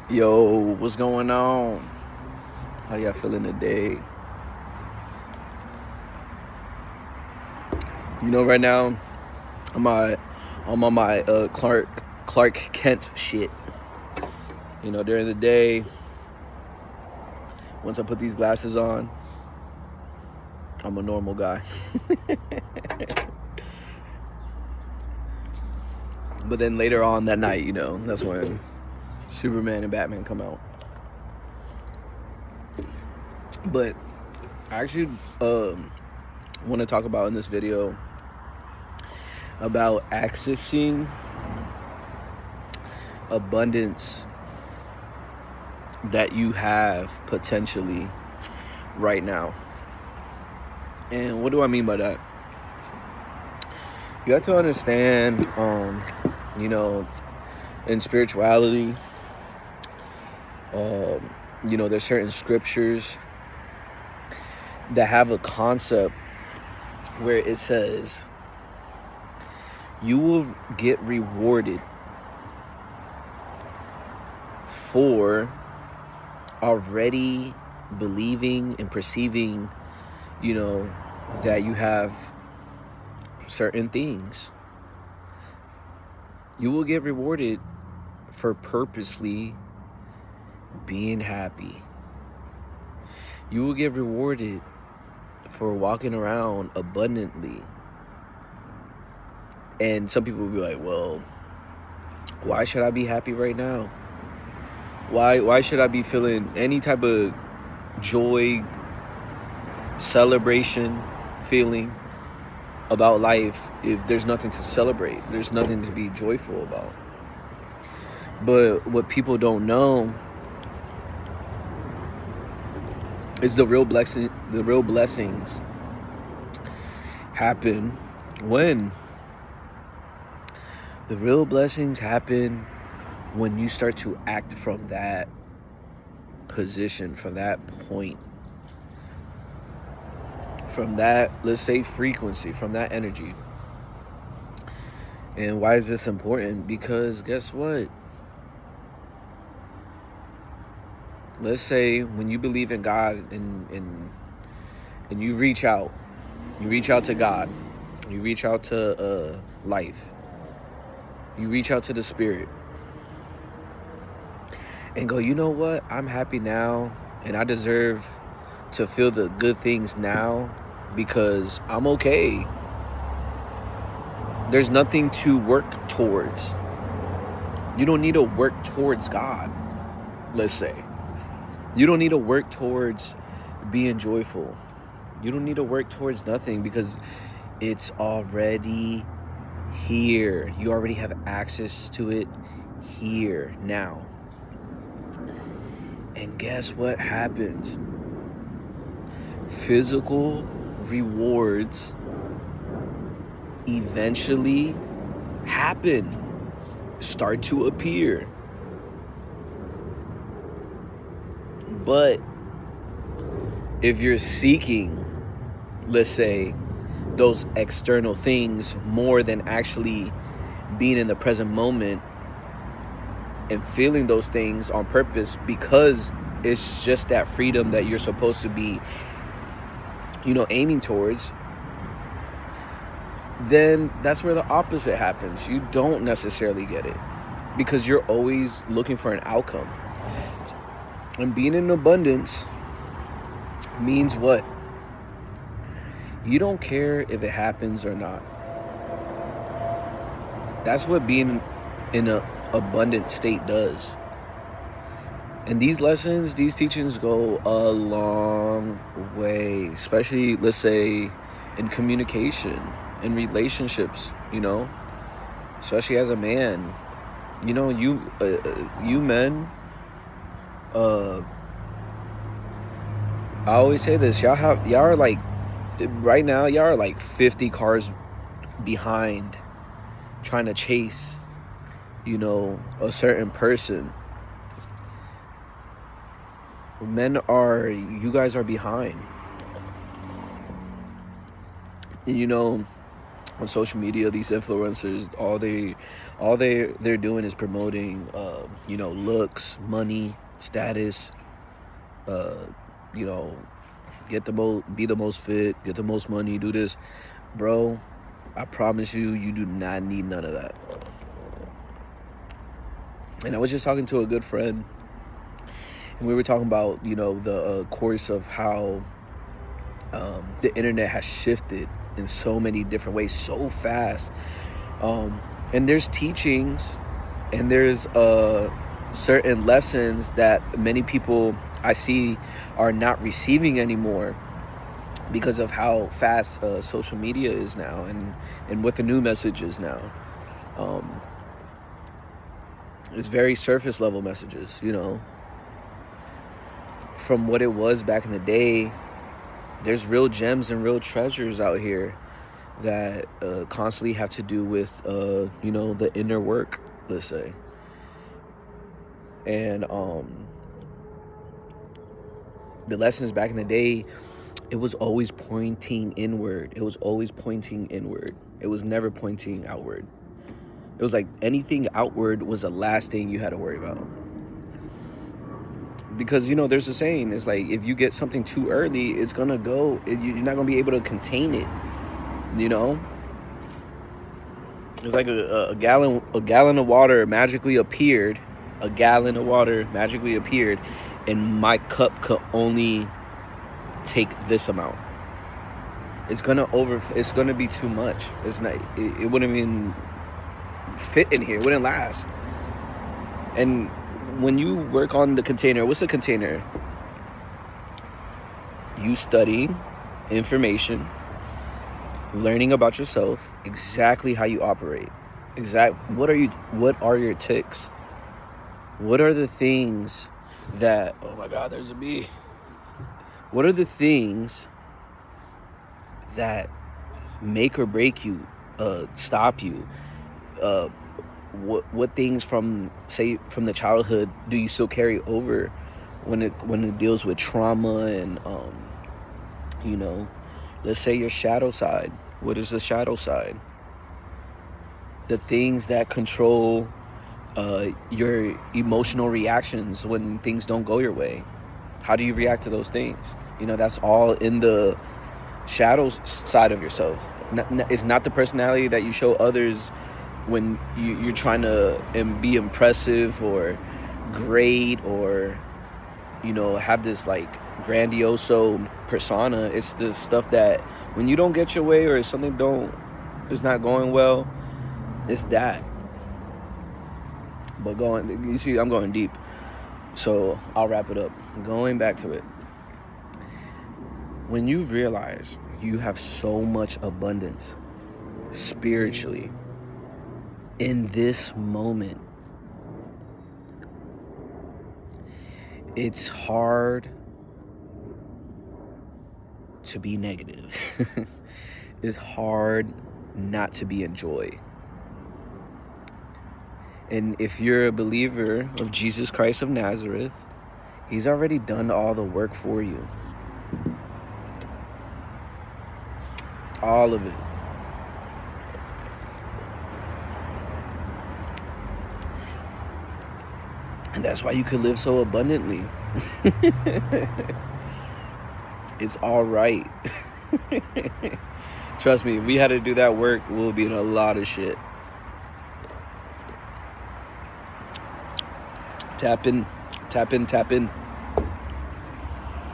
Yo, what's going on? How y'all feeling today? Right now I'm on my Clark Kent shit. During the day, once I put these glasses on, I'm a normal guy. But then later on that night, that's when Superman and Batman come out. But I actually want to talk about in this video about accessing abundance that you have potentially right now. And what do I mean by that? You have to understand, in spirituality, there's certain scriptures that have a concept where it says you will get rewarded for already believing and perceiving, that you have certain things. You will get rewarded for purposely being happy. You will get rewarded for walking around abundantly. And some people will be like, well, why should I be happy right now? Why should I be feeling any type of joy, celebration feeling about life if there's nothing to celebrate? There's nothing to be joyful about. But what people don't know is the real blessings happen when when you start to act from that position, from that point, from that, let's say, frequency, from that energy. And why is this important? Because guess what? Let's say when you believe in God and you reach out to God, you reach out to life, you reach out to the spirit and go, you know what? I'm happy now and I deserve to feel the good things now because I'm okay. There's nothing to work towards. You don't need to work towards God, let's say. You don't need to work towards being joyful. You don't need to work towards nothing because it's already here. You already have access to it here, now. And guess what happens? Physical rewards eventually start to appear. But if you're seeking, let's say, those external things more than actually being in the present moment and feeling those things on purpose because it's just that freedom that you're supposed to be, aiming towards, then that's where the opposite happens. You don't necessarily get it because you're always looking for an outcome. And being in abundance means what? You don't care if it happens or not. That's what being in an abundant state does. And these lessons, these teachings go a long way, especially, let's say, in communication, in relationships, especially as a man. You men, I always say this, y'all are like, right now, y'all are like 50 cars behind trying to chase, a certain person. You guys are behind. And on social media, these influencers, they're doing is promoting, looks, money, status, you know, be the most fit, get the most money, do this. Bro, I promise you, you do not need none of that. And I was just talking to a good friend, and we were talking about, the course of how the internet has shifted in so many different ways so fast. And there's teachings and there's certain lessons that many people I see are not receiving anymore because of how fast social media is now, and what the new message is now. It's very surface level messages, from what it was back in the day. There's real gems and real treasures out here that constantly have to do with, the inner work, let's say. And the lessons back in the day, it was always pointing inward. It was always pointing inward. It was never pointing outward. It was like anything outward was the last thing you had to worry about. Because, there's a saying, it's like, if you get something too early, it's going to go, you're not going to be able to contain it, It's like a gallon of water magically appeared, and my cup could only take this amount. It's going to be too much. It's not, it wouldn't even fit in here. It wouldn't last. And when you work on the container, what's a container? You study information, learning about yourself, exactly how you operate. What are your tics? What are the things that, oh my God, there's a bee. What are the things that make or break you, stop you? What things from the childhood do you still carry over when it deals with trauma and let's say your shadow side. What is the shadow side? The things that control your emotional reactions when things don't go your way. How do you react to those things? That's all in the shadow side of yourself. It's not the personality that you show others when you're trying to be impressive or great or, have this like grandioso persona. It's the stuff that when you don't get your way or something is not going well, it's that. But you see, I'm going deep. So I'll wrap it up. Going back to it. When you realize you have so much abundance spiritually in this moment, it's hard to be negative. It's hard not to be in joy. And if you're a believer of Jesus Christ of Nazareth, he's already done all the work for you. All of it. And that's why you could live so abundantly. It's all right. Trust me, if we had to do that work, we'll be in a lot of shit. Tap in.